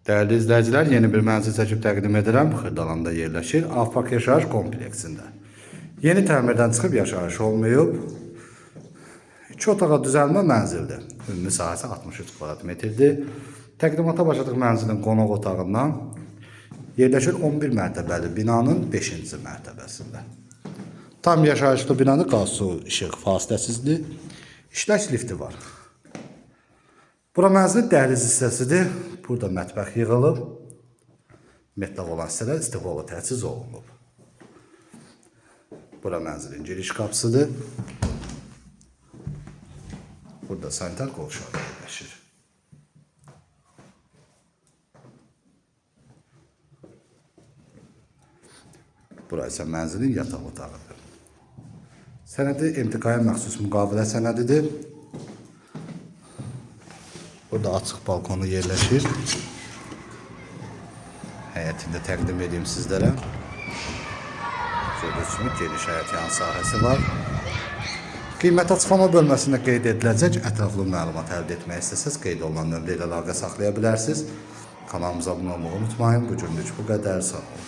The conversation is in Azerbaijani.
Değerli izləyicilər, yeni bir mənzil çəkib təqdim edirəm. Xırdalanda yerləşir. Afaq yaşayış kompleksində. Yeni təmirdən çıxıb yaşayış olmayıb. 2 otağa düzəlmə mənzildir. Ümumi sahəsi 63 kvadrat metrdir. Təqdimata başladıq mənzilin qonaq otağından. Yerləşir 11 mərtəbəli binanın 5-ci mərtəbəsində. Tam yaşayışlı binanın qaz, su, işıq fasiləsizdir. İşləş lifti var. Bura mənzilin dəhliz hissəsidir. Burada mətbəx yığılıb. Metal olan hissələr istiqbala təchiz olunub. Bura mənzilin giriş qapısıdır. Burada sanitar qovşağı yerləşir. Bura isə mənzilin yataq otağıdır. Sənədi MTK-ya məxsus müqavilə sənədidir. Burada açıq balkonu yerləşir. Həyətində təqdim edeyim sizlərə. Gördüyünüz kimi geniş həyət yan sahəsi var. Qiymət açıqlama bölməsində qeyd ediləcək. Ətraflı məlumat əldə etmək istəsəz qeyd olunan nömrə ilə əlaqə saxlaya bilərsiniz. Kanalımıza abunə olmağı unutmayın. Bu günlük bu qədər. Sağ olun.